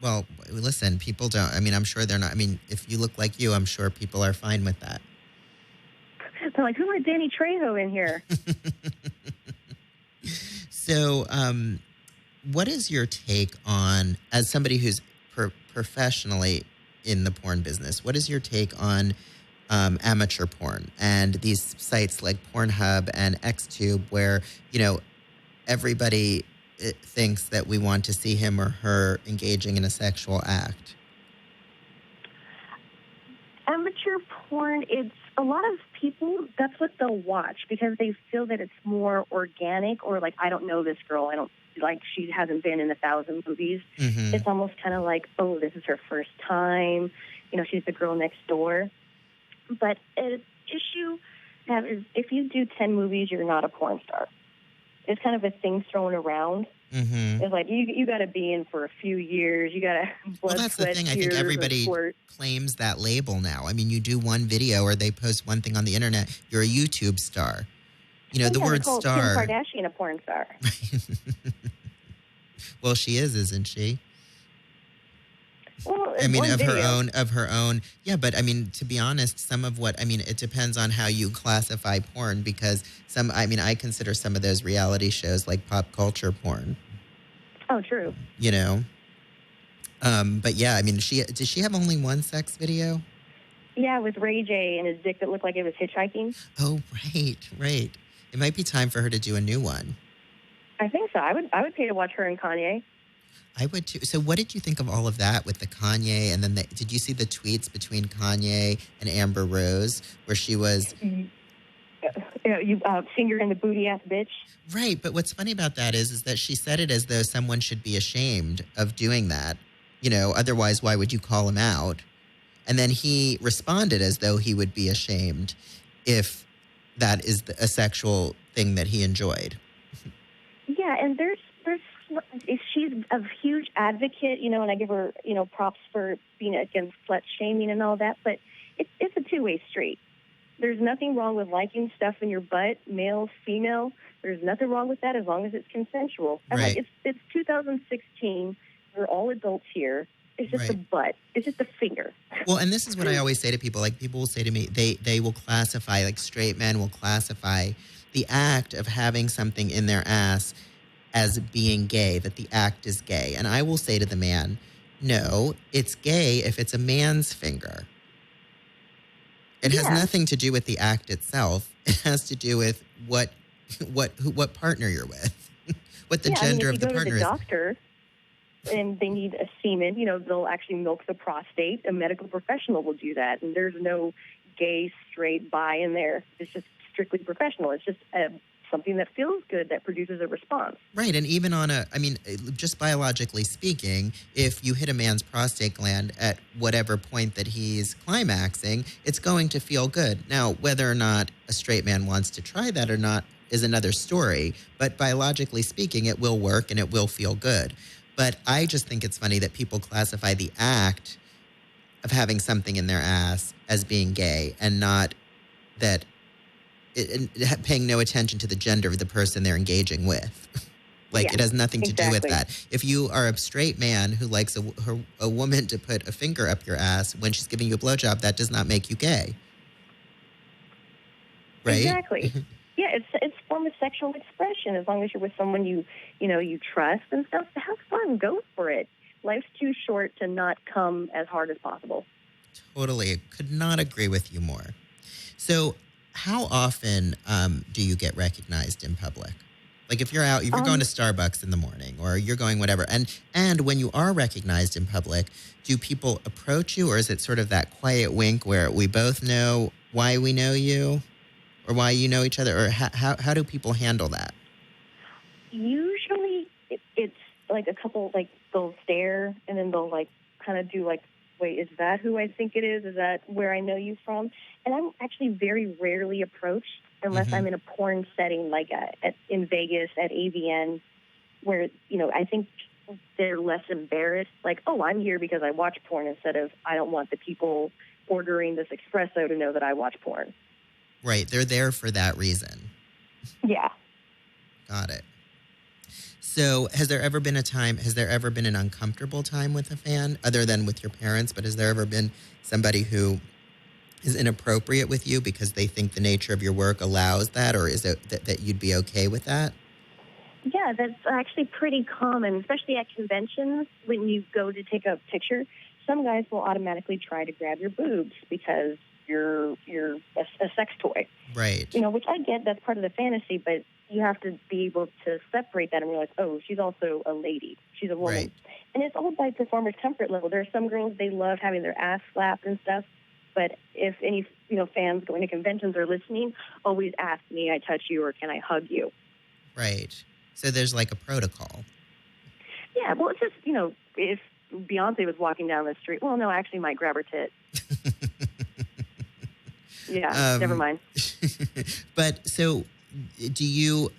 Speaker 1: Well, listen, people don't. I'm sure they're not. If you look like you, I'm sure people are fine with that.
Speaker 2: They're like, who let Danny Trejo in here?
Speaker 1: So, what is your take on, as somebody who's professionally in the porn business, what is your take on amateur porn and these sites like Pornhub and XTube where, everybody thinks that we want to see him or her engaging in a sexual act?
Speaker 2: Amateur porn, it's a lot of people, that's what they'll watch because they feel that it's more organic, or like, I don't know this girl. I don't, like, she hasn't been in 1,000 movies.
Speaker 1: Mm-hmm.
Speaker 2: It's almost kind of like, oh, this is her first time. You know, she's the girl next door. But an issue is if you do 10 movies, you're not a porn star. It's kind of a thing thrown around.
Speaker 1: Mm-hmm.
Speaker 2: It's like, you got to be in for a few years. You got to blood,
Speaker 1: well, that's
Speaker 2: sweat,
Speaker 1: the thing. I think
Speaker 2: tears,
Speaker 1: everybody claims that label now. I mean, you do one video or they post one thing on the internet, you're a YouTube star. You know, the word star.
Speaker 2: Kim Kardashian a porn star.
Speaker 1: Well, she is, isn't she?
Speaker 2: Well,
Speaker 1: I mean, of
Speaker 2: video.
Speaker 1: her own. Yeah, but I mean, to be honest, it depends on how you classify porn, because I consider some of those reality shows like pop culture porn.
Speaker 2: Oh, true.
Speaker 1: You know? But yeah, I mean, did she have only one sex video?
Speaker 2: Yeah, with Ray J and his dick that looked like it was hitchhiking.
Speaker 1: Oh, right. It might be time for her to do a new one.
Speaker 2: I think so. I would pay to watch her and Kanye.
Speaker 1: I would too. So what did you think of all of that with the Kanye? And then did you see the tweets between Kanye and Amber Rose where she was...
Speaker 2: You finger in the booty ass bitch.
Speaker 1: Right. But what's funny about that is that she said it as though someone should be ashamed of doing that. You know, otherwise, why would you call him out? And then he responded as though he would be ashamed if that is a sexual thing that he enjoyed.
Speaker 2: Yeah, and she's a huge advocate, you know, and I give her, you know, props for being against slut shaming and all that, but it's a two-way street. There's nothing wrong with liking stuff in your butt, male, female. There's nothing wrong with that as long as it's consensual.
Speaker 1: Right.
Speaker 2: Like, it's 2016. We're all adults here. It's just a butt. It's just a finger.
Speaker 1: Well, and this is what I always say to people. Like, people will say to me, they will classify, like straight men will classify the act of having something in their ass as being gay, that the act is gay. And I will say to the man, no, it's gay if it's a man's finger. It has nothing to do with the act itself. It has to do with what partner you're with, what the gender of the partner is.
Speaker 2: If you go to the doctor and they need a semen, you know, they'll actually milk the prostate. A medical professional will do that, and there's no gay, straight, bi in there. It's just strictly professional. It's just something that feels good that produces a response.
Speaker 1: Right, and even just biologically speaking, if you hit a man's prostate gland at whatever point that he's climaxing, it's going to feel good. Now, whether or not a straight man wants to try that or not is another story, but biologically speaking, it will work and it will feel good. But I just think it's funny that people classify the act of having something in their ass as being gay and not that paying no attention to the gender of the person they're engaging with. It has nothing to do with that. If you are a straight man who likes a woman to put a finger up your ass when she's giving you a blowjob, that does not make you gay. Right?
Speaker 2: Exactly. Yeah, it's a form of sexual expression. As long as you're with someone you trust and stuff, have fun. Go for it. Life's too short to not come as hard as possible.
Speaker 1: Totally. Could not agree with you more. So how often do you get recognized in public? Like if you're out, if you're going to Starbucks in the morning or you're going whatever, and when you are recognized in public, do people approach you, or is it sort of that quiet wink where we both know why we know you or why you know each other, or how do people handle that?
Speaker 2: Usually it's like a couple, like they'll stare and then they'll like kind of do like, wait, is that who I think it is? Is that where I know you from? And I'm actually very rarely approached unless I'm in a porn setting, like in Vegas at AVN, where, I think they're less embarrassed. Like, oh, I'm here because I watch porn, instead of I don't want the people ordering this espresso to know that I watch porn.
Speaker 1: Right. They're there for that reason.
Speaker 2: Yeah.
Speaker 1: Got it. So has there ever been an uncomfortable time with a fan, other than with your parents, but has there ever been somebody who is inappropriate with you because they think the nature of your work allows that, or is it that you'd be okay with that?
Speaker 2: Yeah, that's actually pretty common, especially at conventions. When you go to take a picture, some guys will automatically try to grab your boobs because you're a sex toy.
Speaker 1: Right.
Speaker 2: Which I get, that's part of the fantasy, but you have to be able to separate that and realize, oh, she's also a lady. She's a woman. Right. And it's all by performer's comfort level. There are some girls, they love having their ass slapped and stuff. But if any, fans going to conventions are listening, always ask me, I touch you or can I hug you?
Speaker 1: Right. So there's like a protocol.
Speaker 2: Yeah, well, it's just, if Beyonce was walking down the street, well, no, I actually might grab her tit. Yeah, never mind.
Speaker 1: But so do you,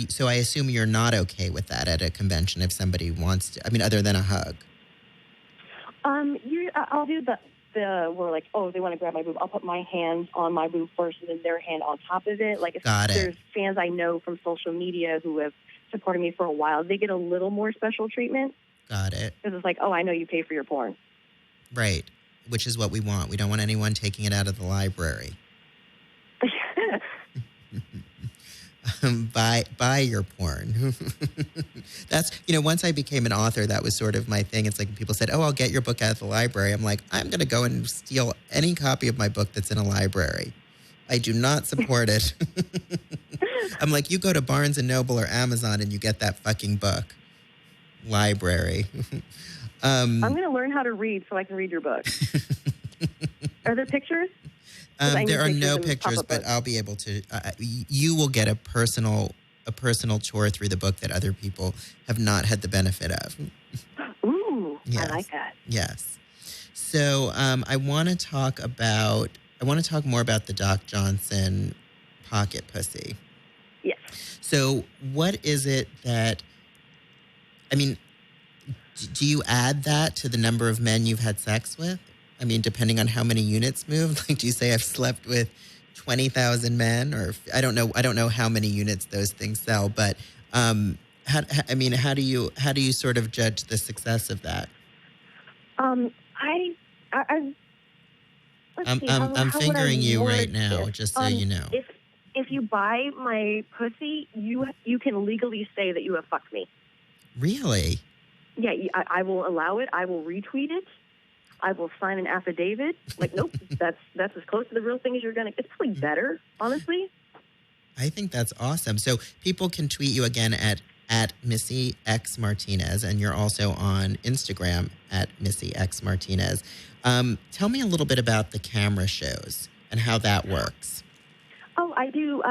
Speaker 1: so I assume you're not okay with that at a convention if somebody wants to, other than a hug.
Speaker 2: I'll do where like, oh, they want to grab my boob. I'll put my hand on my boob first and then their hand on top of it. Like if there's fans I know from social media who have supported me for a while, they get a little more special treatment.
Speaker 1: Got it.
Speaker 2: Because it's like, oh, I know you pay for your porn.
Speaker 1: Right, which is what we want. We don't want anyone taking it out of the library. Buy your porn. That's, once I became an author, that was sort of my thing. It's like when people said, oh, I'll get your book out of the library. I'm like, I'm going to go and steal any copy of my book that's in a library. I do not support it. I'm like, you go to Barnes & Noble or Amazon and you get that fucking book. Library.
Speaker 2: I'm going to learn how to read so I can read your book. Are there pictures?
Speaker 1: There are no pictures, but I'll be able to. You will get a personal tour through the book that other people have not had the benefit of.
Speaker 2: Ooh, yes. I like that.
Speaker 1: Yes. So I want to talk more about the Doc Johnson pocket pussy.
Speaker 2: Yes.
Speaker 1: So what is it that? Do you add that to the number of men you've had sex with? Depending on how many units moved, like do you say I've slept with 20,000 men, or I don't know how many units those things sell, but how do you sort of judge the success of that?
Speaker 2: I'm
Speaker 1: fingering you right now, just so you know.
Speaker 2: If you buy my pussy, you can legally say that you have fucked me.
Speaker 1: Really?
Speaker 2: Yeah, I will allow it. I will retweet it. I will sign an affidavit. Like, nope, that's as close to the real thing as you're going to. It's probably better, honestly.
Speaker 1: I think that's awesome. So people can tweet you again at Missy X Martinez, and you're also on Instagram at Missy X Martinez. Tell me a little bit about the camera shows and how that works.
Speaker 2: Oh, I do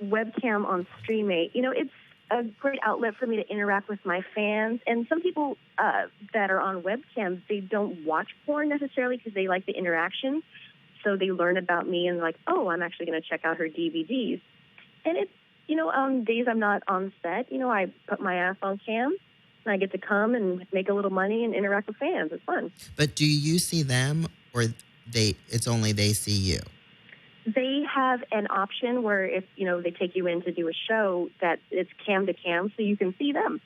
Speaker 2: webcam on Streamate. It's a great outlet for me to interact with my fans. And some people that are on webcam, they don't watch porn necessarily because they like the interaction. So they learn about me and like, oh, I'm actually going to check out her DVDs. And it's, on days I'm not on set, I put my ass on cam and I get to come and make a little money and interact with fans. It's fun.
Speaker 1: But do you see them or it's only they see you?
Speaker 2: They have an option where if, they take you in to do a show that it's cam to cam so you can see them.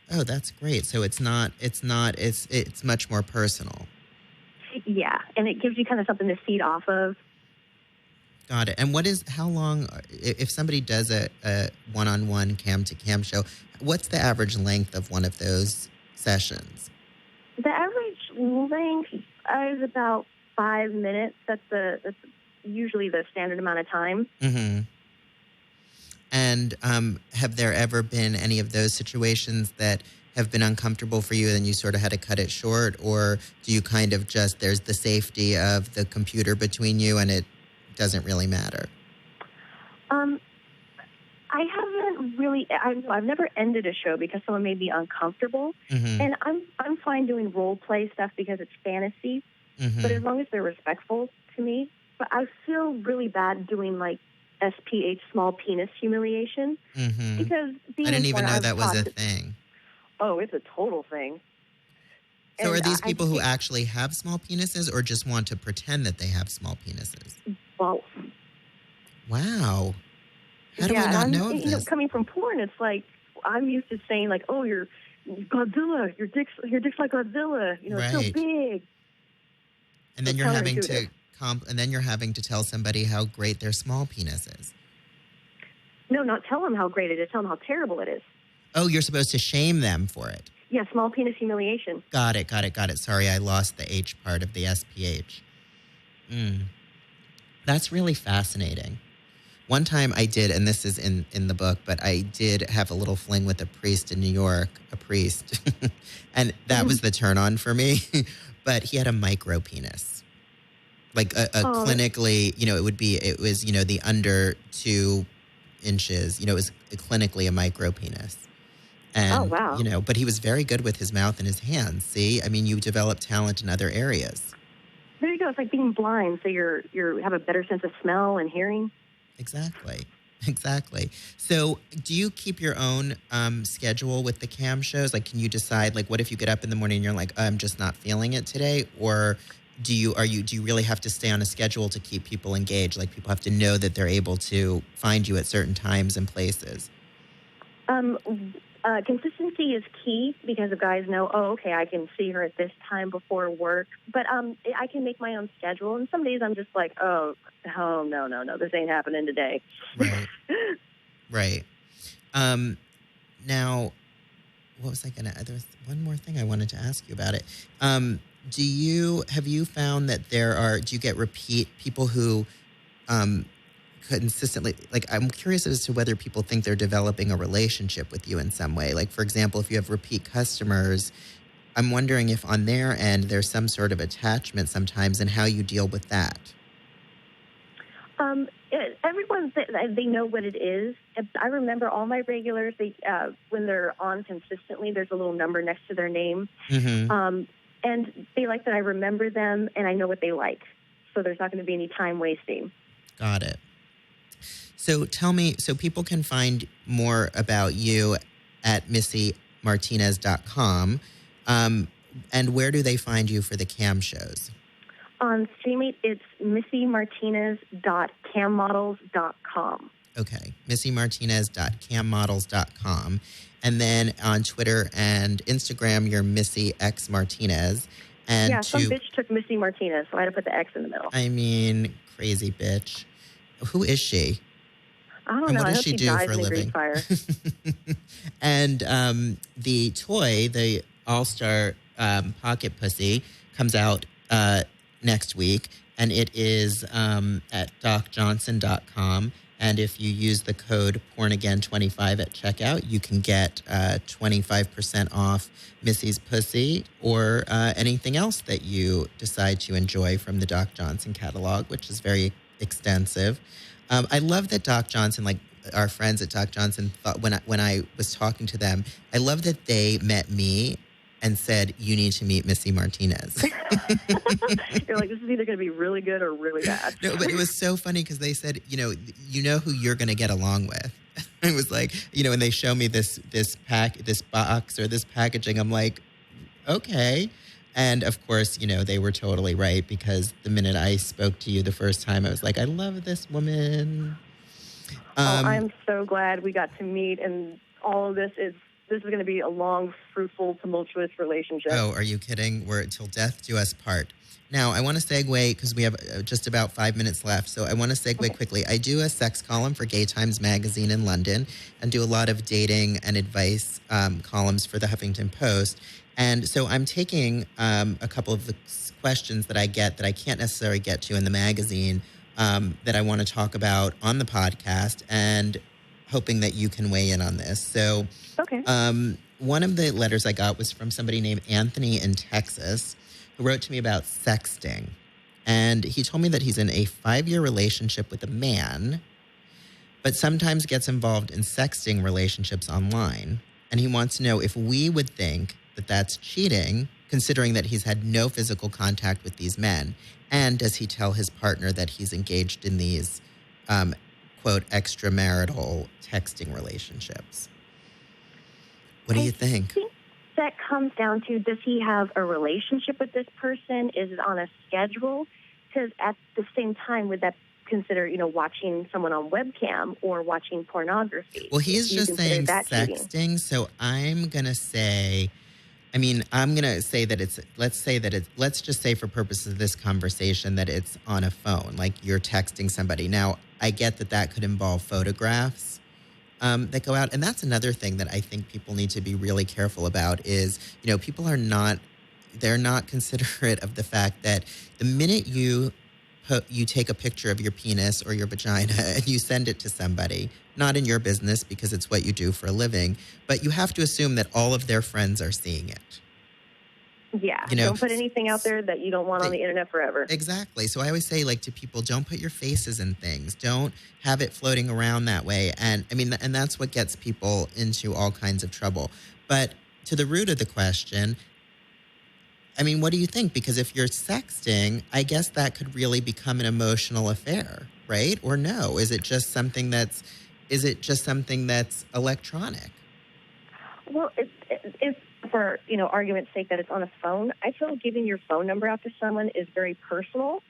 Speaker 1: Oh, that's great. So it's much more personal.
Speaker 2: Yeah. And it gives you kind of something to feed off of.
Speaker 1: Got it. And how long, if somebody does a one-on-one cam to cam show, what's the average length of one of those sessions? The
Speaker 2: average length is about 5 minutes. That's usually the standard amount of time.
Speaker 1: Mm-hmm. And have there ever been any of those situations that have been uncomfortable for you and you sort of had to cut it short? Or do you kind of there's the safety of the computer between you and it doesn't really matter?
Speaker 2: I haven't really, I've never ended a show because someone made me uncomfortable.
Speaker 1: Mm-hmm.
Speaker 2: And I'm fine doing role play stuff because it's fantasy.
Speaker 1: Mm-hmm.
Speaker 2: But as long as they're respectful to me. But I feel really bad doing like SPH, small penis humiliation.
Speaker 1: Mm-hmm.
Speaker 2: Because
Speaker 1: I didn't even know that was a thing.
Speaker 2: Oh, it's a total thing.
Speaker 1: So are these people who actually have small penises or just want to pretend that they have small penises?
Speaker 2: Both.
Speaker 1: Wow. How do I not know of this?
Speaker 2: Coming from porn, it's like I'm used to saying like, oh, you're Godzilla. Your dick's like Godzilla. It's so big.
Speaker 1: And then you're having to you're having to tell somebody how great their small penis is.
Speaker 2: No, not tell them how great it is. Tell them how terrible it is.
Speaker 1: Oh, you're supposed to shame them for it.
Speaker 2: Yeah, small penis humiliation.
Speaker 1: Got it. Sorry, I lost the H part of the SPH. That's really fascinating. One time I did, and this is in the book, but I did have a little fling with a priest in New York, and that was the turn on for me. But he had a micro penis. Like a clinically, it was, the under 2 inches, it was clinically a micro penis. And,
Speaker 2: wow.
Speaker 1: But he was very good with his mouth and his hands. See, I mean, you develop talent in other areas.
Speaker 2: There you go. It's like being blind, so you have a better sense of smell and hearing.
Speaker 1: Exactly. So do you keep your own schedule with the cam shows? Like, can you decide, like, what if you get up in the morning and you're like, I'm just not feeling it today? Or do you really have to stay on a schedule to keep people engaged? Like, people have to know that they're able to find you at certain times and places?
Speaker 2: Consistency is key because the guys know, okay, I can see her at this time before work. But I can make my own schedule. And some days I'm just like, no, this ain't happening today.
Speaker 1: Right. Now, what was I going to... There's one more thing I wanted to ask you about it. Have you found that do you get repeat people who... consistently, like, I'm curious as to whether people think they're developing a relationship with you in some way. Like, for example, if you have repeat customers, I'm wondering if on their end there's some sort of attachment sometimes and how you deal with that.
Speaker 2: Everyone, they know what it is. I remember all my regulars, when they're on consistently, there's a little number next to their name.
Speaker 1: Mm-hmm.
Speaker 2: And they like that I remember them and I know what they like. So there's not going to be any time wasting.
Speaker 1: Got it. So tell me, so people can find more about you at MissyMartinez.com. And where do they find you for the cam shows? On
Speaker 2: Streamate, it's MissyMartinez.cammodels.com.
Speaker 1: Okay, MissyMartinez.cammodels.com. And then on Twitter and Instagram, you're Missy X Martinez. And
Speaker 2: some bitch took Missy Martinez, so I had to put the X in the middle.
Speaker 1: I mean, crazy bitch. Who is she?
Speaker 2: I don't know.
Speaker 1: What
Speaker 2: does
Speaker 1: she do for a living?
Speaker 2: Fire.
Speaker 1: And the toy, the All-Star Pocket Pussy, comes out next week, and it is at DocJohnson.com. And if you use the code PornAgain25 at checkout, you can get 25% off Missy's Pussy or anything else that you decide to enjoy from the Doc Johnson catalog, which is very extensive. I love that Doc Johnson, like our friends at Doc Johnson, thought when I was talking to them, I love that they met me and said, you need to meet Missy Martinez.
Speaker 2: You're like, this is either going to be really good or really bad.
Speaker 1: No, but it was so funny because they said, you know who you're going to get along with. It was like, when they show me this box or this packaging, I'm like, okay. And of course, they were totally right because the minute I spoke to you the first time, I was like, I love this woman.
Speaker 2: I'm so glad we got to meet, and all of this is going to be a long, fruitful, tumultuous relationship.
Speaker 1: Oh, are you kidding? We're till death do us part. Now, I want to segue because we have just about 5 minutes left. So I want to segue quickly. I do a sex column for Gay Times Magazine in London and do a lot of dating and advice columns for the Huffington Post. And so I'm taking a couple of the questions that I get that I can't necessarily get to in the magazine that I want to talk about on the podcast and hoping that you can weigh in on this. So one of the letters I got was from somebody named Anthony in Texas who wrote to me about sexting. And he told me that he's in a 5-year relationship with a man, but sometimes gets involved in sexting relationships online. And he wants to know if we would think that that's cheating, considering that he's had no physical contact with these men. And does he tell his partner that he's engaged in these, quote, extramarital texting relationships? What do you think?
Speaker 2: I think that comes down to, does he have a relationship with this person? Is it on a schedule? Because at the same time, would that consider, watching someone on webcam or watching pornography?
Speaker 1: Well, he's just saying sexting, cheating. So I'm going to say... I'm going to say that let's just say for purposes of this conversation that it's on a phone, like you're texting somebody. Now, I get that could involve photographs that go out. And that's another thing that I think people need to be really careful about is, people they're not considerate of the fact that the minute you take a picture of your penis or your vagina and you send it to somebody, not in your business because it's what you do for a living, but you have to assume that all of their friends are seeing it.
Speaker 2: Yeah, don't put anything out there that you don't want on the internet forever.
Speaker 1: Exactly. So I always say, like, to people, don't put your faces in things. Don't have it floating around that way. And I mean, and that's what gets people into all kinds of trouble. But to the root of the question, I mean, what do you think? Because if you're sexting, I guess that could really become an emotional affair, right? Or no? Is it just something that's electronic?
Speaker 2: Well, it's for, argument's sake that it's on a phone. I feel giving your phone number out to someone is very personal.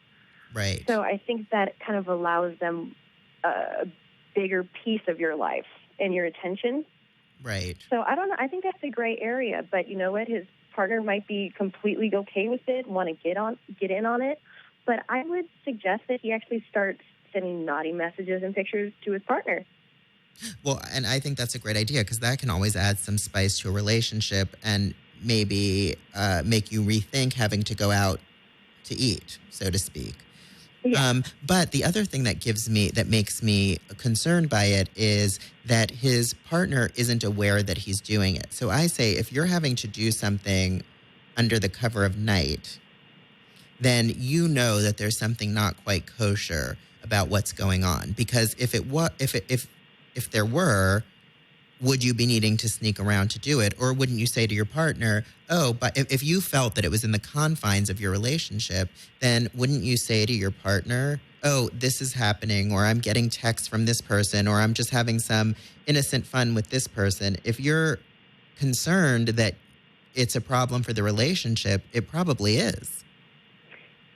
Speaker 1: Right.
Speaker 2: So I think that kind of allows them a bigger piece of your life and your attention.
Speaker 1: Right.
Speaker 2: So I don't know. I think that's a gray area. But you know what? His partner might be completely okay with it, want to get in on it. But I would suggest that he actually starts sending naughty messages and pictures to his partner.
Speaker 1: Well, and I think that's a great idea because that can always add some spice to a relationship and maybe make you rethink having to go out to eat, so to speak.
Speaker 2: Yeah.
Speaker 1: But the other thing that makes me concerned by it is that his partner isn't aware that he's doing it. So I say, if you're having to do something under the cover of night, then you know that there's something not quite kosher about what's going on. Because if there were, would you be needing to sneak around to do it? Or wouldn't you say to your partner, but if you felt that it was in the confines of your relationship, then wouldn't you say to your partner, this is happening, or I'm getting texts from this person, or I'm just having some innocent fun with this person? If you're concerned that it's a problem for the relationship, it probably is.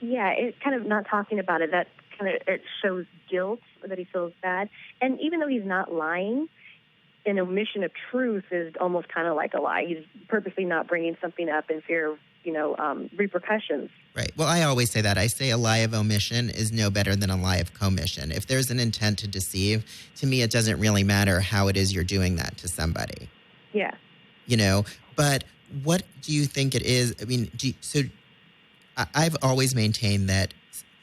Speaker 2: Yeah, it kind of not talking about it, that kind of, it shows guilt, that he feels bad. And even though he's not lying, an omission of truth is almost kind of like a lie. He's purposely not bringing something up in fear of, repercussions.
Speaker 1: Right. Well, I always say that. I say a lie of omission is no better than a lie of commission. If there's an intent to deceive, to me, it doesn't really matter how it is you're doing that to somebody.
Speaker 2: Yeah.
Speaker 1: But what do you think it is? I mean, I've always maintained that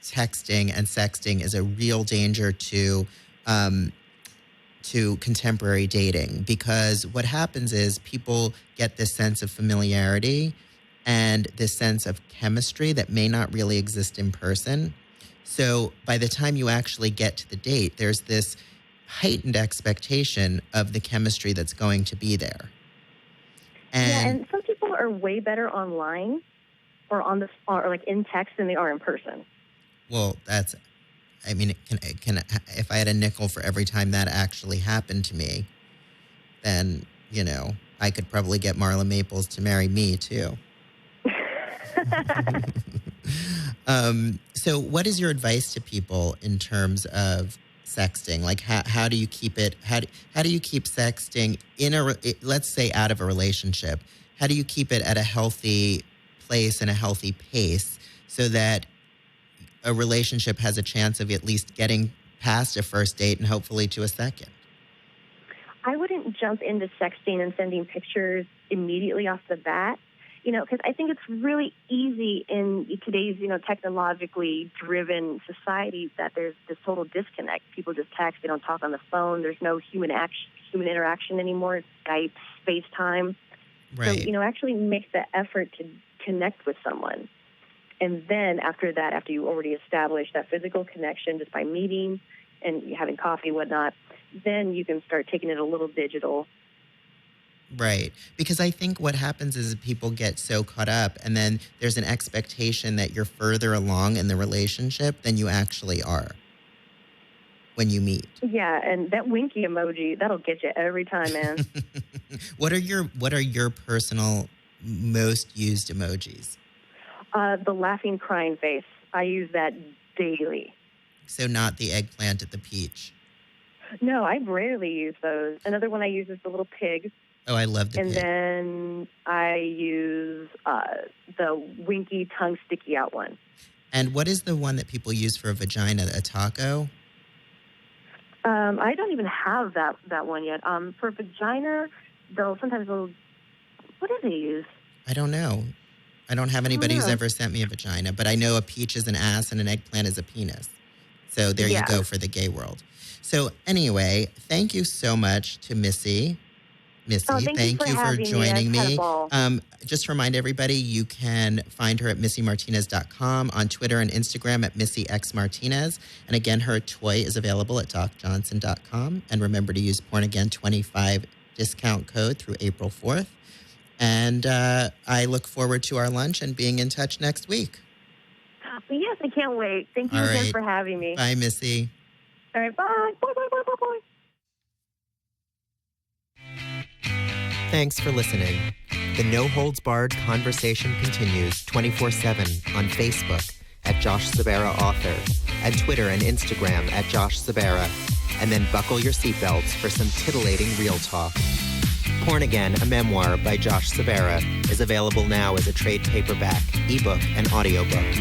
Speaker 1: texting and sexting is a real danger to contemporary dating, because what happens is people get this sense of familiarity and this sense of chemistry that may not really exist in person. So by the time you actually get to the date, there's this heightened expectation of the chemistry that's going to be there.
Speaker 2: And some people are way better online or like in text than they are in person.
Speaker 1: Well, if I had a nickel for every time that actually happened to me, then, I could probably get Marla Maples to marry me too. So what is your advice to people in terms of sexting? Like, how do you keep it? How do you keep sexting let's say out of a relationship? How do you keep it at a healthy place and a healthy pace so that a relationship has a chance of at least getting past a first date and hopefully to a second?
Speaker 2: I wouldn't jump into sexting and sending pictures immediately off the bat, because I think it's really easy in today's, technologically driven society that there's this total disconnect. People just text, they don't talk on the phone. There's no human interaction anymore. It's Skype, FaceTime.
Speaker 1: Right.
Speaker 2: So, actually make the effort to connect with someone. And then after that, after you already established that physical connection just by meeting and having coffee, whatnot, then you can start taking it a little digital.
Speaker 1: Right. Because I think what happens is people get so caught up, and then there's an expectation that you're further along in the relationship than you actually are when you meet.
Speaker 2: Yeah, and that winky emoji, that'll get you every time, man.
Speaker 1: What are your personal most used emojis?
Speaker 2: The laughing, crying face. I use that daily.
Speaker 1: So not the eggplant at the peach?
Speaker 2: No, I rarely use those. Another one I use is the little pig.
Speaker 1: Oh, I love the pig.
Speaker 2: And then I use the winky tongue sticky out one.
Speaker 1: And what is the one that people use for a vagina, a taco?
Speaker 2: I don't even have that one yet. For vagina, what do they use?
Speaker 1: I don't know. I don't have anybody who's ever sent me a vagina, but I know a peach is an ass and an eggplant is a penis. So there you go for the gay world. So anyway, thank you so much to Miss Missy.
Speaker 2: Oh,
Speaker 1: thank you for joining me. Just remind everybody, you can find her at MissyMartinez.com, on Twitter and Instagram at MissyXMartinez. And again, her toy is available at DocJohnson.com. And remember to use Porn Again 25 discount code through April 4th. And I look forward to our lunch and being in touch next week.
Speaker 2: Yes, I can't wait. Thank you again for having me.
Speaker 1: Bye, Missy.
Speaker 2: All right, bye. Bye, bye, bye, bye, bye.
Speaker 1: Thanks for listening. The No Holds Barred conversation continues 24/7 on Facebook at Josh Sabera Author, at Twitter and Instagram at Josh Sabera, and then buckle your seatbelts for some titillating real talk. Porn Again, a memoir by Josh Sabera, is available now as a trade paperback, ebook, and audiobook.